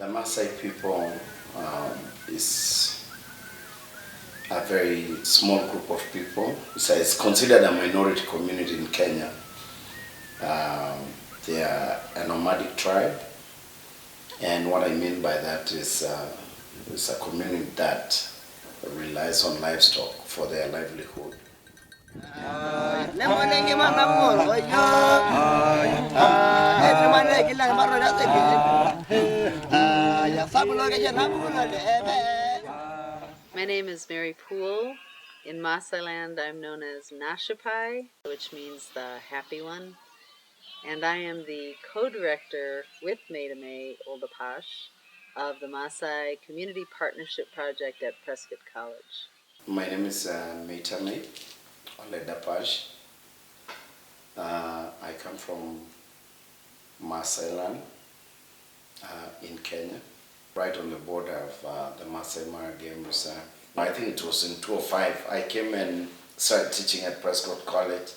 The Maasai people is a very small group of people. It's considered a minority community in Kenya. They are a nomadic tribe, and what I mean by that is it's a community that relies on livestock for their livelihood. My name is Mary Poole. In Maasai land, I'm known as Nashapai, which means the happy one. And I am the co-director with Maidame Oldapash of the Maasai Community Partnership Project at Prescott College. My name is Maidame Oldapash. I come from Maasai land in Kenya, right on the border of the Maasai Mara Game Reserve. I think it was in 2005. I came and started teaching at Prescott College,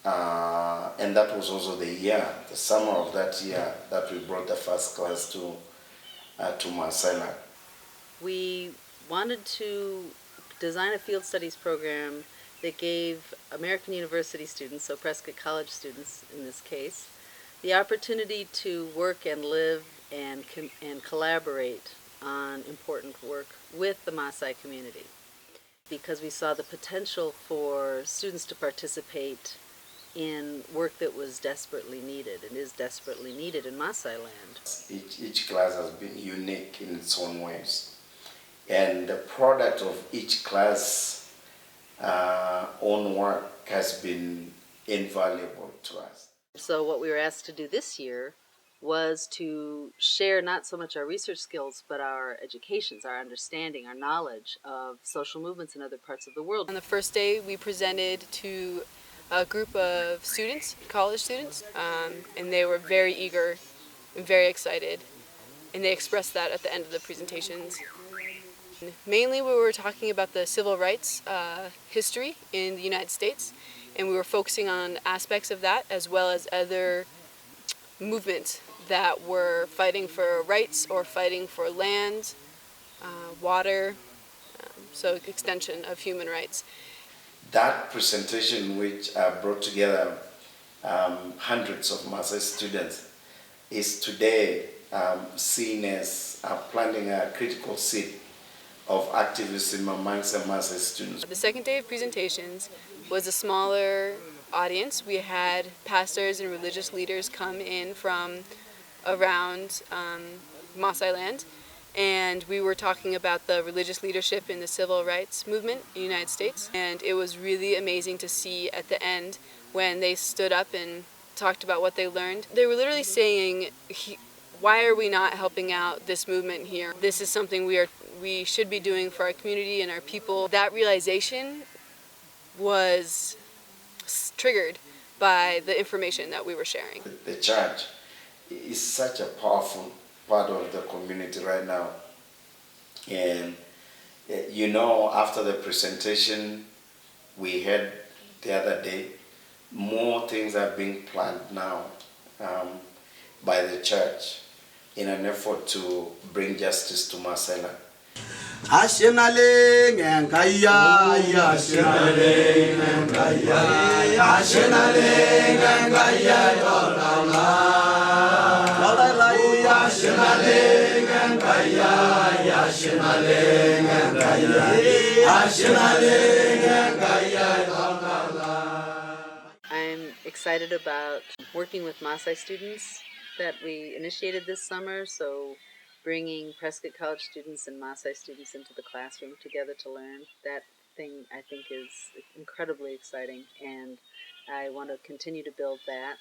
and that was also the summer of that year, that we brought the first class to Maasai land. We wanted to design a field studies program that gave American University students, so Prescott College students in this case, the opportunity to work and live and collaborate on important work with the Maasai community, because we saw the potential for students to participate in work that was desperately needed and is desperately needed in Maasai land. Each class has been unique in its own ways, and the product of each class' own work has been invaluable to us. So what we were asked to do this year was to share not so much our research skills, but our educations, our understanding, our knowledge of social movements in other parts of the world. On the first day, we presented to a group of students, college students, and they were very eager and very excited, and they expressed that at the end of the presentations. Mainly we were talking about the civil rights history in the United States, and we were focusing on aspects of that as well as other movements that were fighting for rights or fighting for land, water, so extension of human rights. That presentation, which brought together hundreds of Maasai students, is today seen as planting a critical seed of activism amongst the Maasai students. The second day of presentations was a smaller audience. We had pastors and religious leaders come in from around Maasai land, and we were talking about the religious leadership in the civil rights movement in the United States. And it was really amazing to see at the end when they stood up and talked about what they learned. They were literally saying, why are we not helping out this movement here? This is something we should be doing for our community and our people. That realization was triggered by the information that we were sharing. The church is such a powerful part of the community right now, and after the presentation we had the other day, more things are being planned now by the church in an effort to bring justice to Maasai land. Ashenale ngaya ya ashenale ngaya ashenale ngaya dolala dolala ashenale ngaya ashenale ngaya ashenale ngaya dolala. I'm excited about working with Maasai students that we initiated this summer, so bringing Prescott College students and Maasai students into the classroom together to learn. That thing, I think, is incredibly exciting, and I want to continue to build that.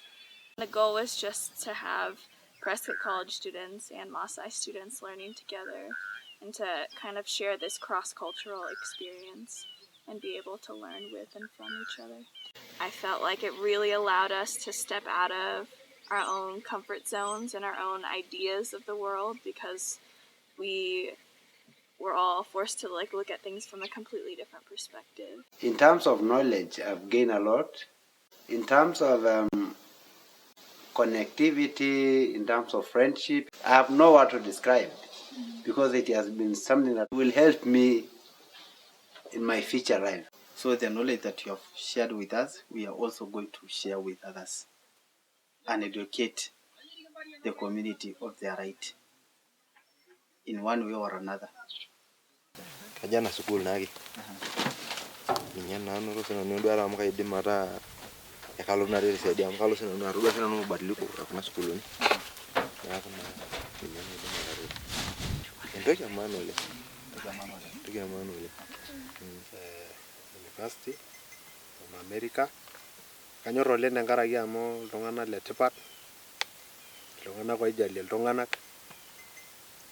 The goal was just to have Prescott College students and Maasai students learning together and to kind of share this cross-cultural experience and be able to learn with and from each other. I felt like it really allowed us to step out of our own comfort zones and our own ideas of the world, because we were all forced to look at things from a completely different perspective. In terms of knowledge, I've gained a lot. In terms of connectivity, in terms of friendship. I have no word to describe because it has been something that will help me in my future life. So the knowledge that you have shared with us, we are also going to share with others and educate the community of their right in one way or another. Kajana school nagi. Ninya nanu ro sina ndio ara amka idim mata ya kalau nari resaidi amka lo sina nanu ro sina nanu badiliko kuna school ni. Ya kuna ninya idim mata. Ndio ya maana ile. Ndio ya maana ile. University from America. Kanyor oleng tenkaraki amu iltung'anak letipat. Iltung'anak oijalie iltung'anak.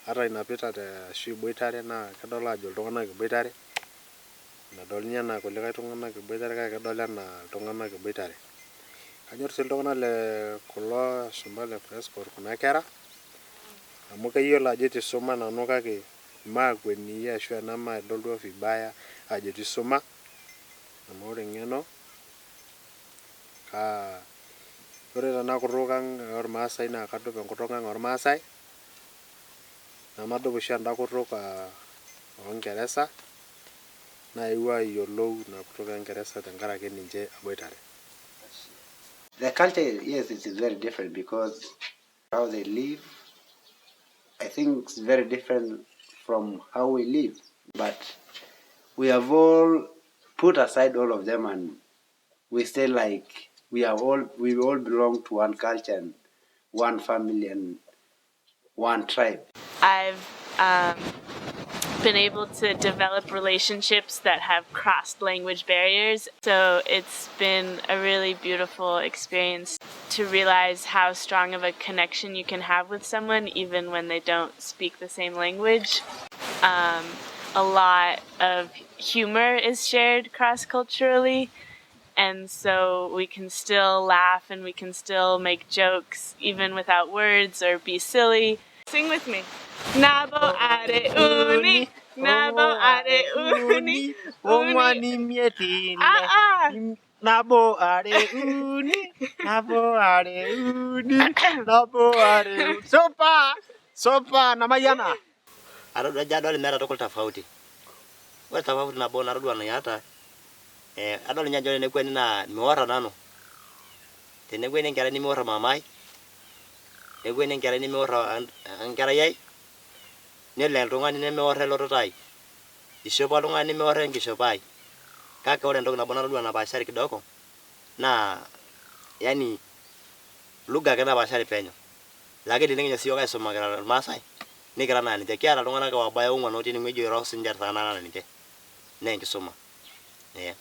Ata inapita te ashu iboitare naa kedol ajo iltung'anak iboitare. Nadol ninye enaa kulikae tung'anak iboitare kake kedol enaa iltung'anak iboitare. Kanyor sii iltung'anak le kulo shumba le Prescott kuna kera amu keyiolo ajo itu isuma nanu kake maakweni ashu ena maadol duo vibaya ajo itu isuma amu ore eng'eno ore tena kutuk ang' ormaasai naa kadup enkutuk ang' ormaasai namadup oshi enda kutuk oongeresa naewuo ayiolou ina kutuk engeresa tenkaraki ninche aboitare. The culture, yes, it is very different because how they live, I think it's very different from how we live. But we have all put aside all of them and we stay like we all belong to one culture and one family and one tribe. I've been able to develop relationships that have crossed language barriers. So it's been a really beautiful experience to realize how strong of a connection you can have with someone even when they don't speak the same language. A lot of humor is shared cross-culturally, and so we can still laugh and we can still make jokes even without words or be silly. Sing with me. Nabo are uni, nabo are uni, Omani mietile. Nabo are uni, nabo are uni, nabo are sopa na mayana. Arado jadwali mera tokol tofauti. Wewe tofauti na bona arado anayata. Adol nya jole ne kweni na miwara nano. Tene kweni ngara ni miwara mamai. Ne kweni ngara ni miwara ngara yai. Nele iltung'ani nemiwara elototai. Ishopo oltung'ani nemiwara enkishopai. Kake ore entoki nabo natodua napaashari kidogo naa yani lugha ake napaashari penyo. Lakini tenekinya siyook aisuma kira irmaasai nikira naa ninche kiata iltung'anak oobaya ong'uan otii enewueji oiro sinche tanakata ninche. Nee enkisuma. Yeah.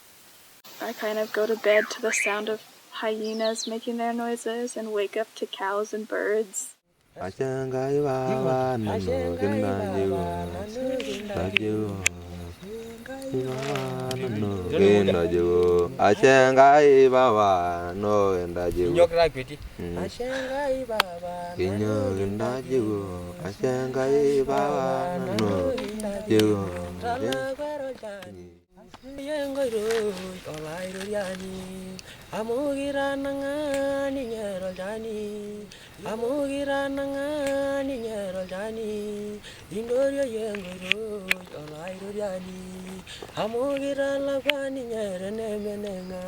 I kind of go to bed to the sound of hyenas making their noises and wake up to cows and birds. Achangai baba nano kena jiwa nano kena jiwa achangai baba no kena jiwa nyokra kweti achangai baba kinyo kena jiwa achangai baba nano jiwa Yengoiro olairo yani amugira nangani nyero jani amugira nangani nyero jani indorio yengoiro olairo yani amugira lagani nyero nemenenga.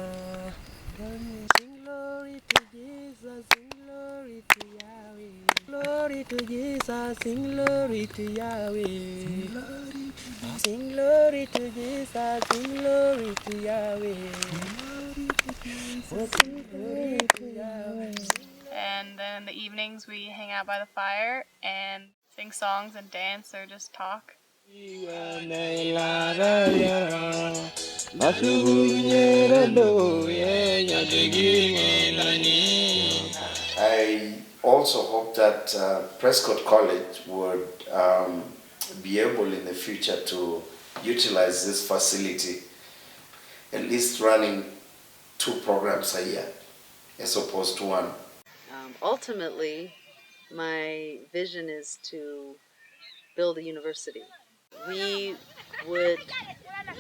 Sing glory to Jesus, sing glory to Yahweh. Glory to Jesus, sing glory to Yahweh. Sing glory to Jesus, sing glory to Yahweh. Sing glory to Yahweh. And then in the evenings we hang out by the fire and sing songs and dance or just talk. I also hope that Prescott College would be able in the future to utilize this facility, at least running 2 programs a year as opposed to 1. Ultimately, my vision is to build a university. We would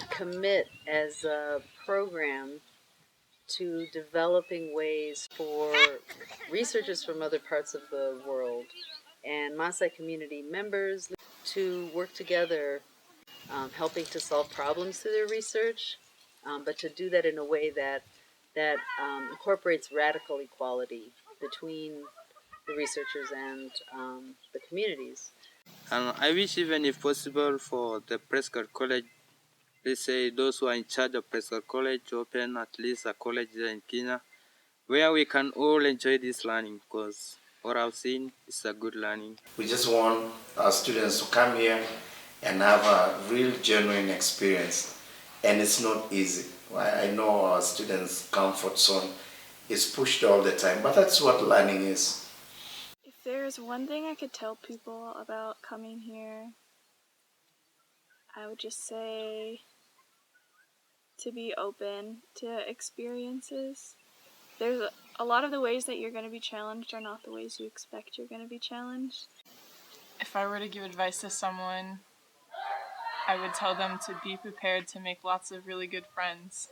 commit as a program to developing ways for researchers from other parts of the world and Maasai community members to work together, helping to solve problems through their research, but to do that in a way that incorporates radical equality between the researchers and the communities. And I wish, even if possible, for the Prescott College, let's say those who are in charge of Prescott College, to open at least a college there in Kenya, where we can all enjoy this learning, because what I've seen is a good learning. We just want our students to come here and have a real genuine experience, and it's not easy. I know our students' comfort zone is pushed all the time, but that's what learning is. If there's one thing I could tell people about coming here, I would just say to be open to experiences. There's a lot of the ways that you're going to be challenged are not the ways you expect you're going to be challenged. If I were to give advice to someone, I would tell them to be prepared to make lots of really good friends.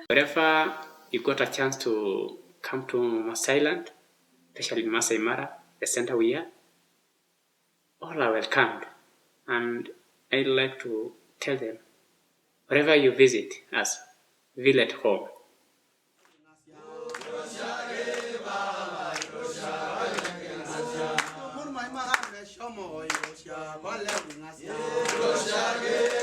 Wherever you got a chance to come to Maasai Land, especially Maasai Mara, the center we are, all are welcomed. And I'd like to tell them, wherever you visit us, feel at home. Roshage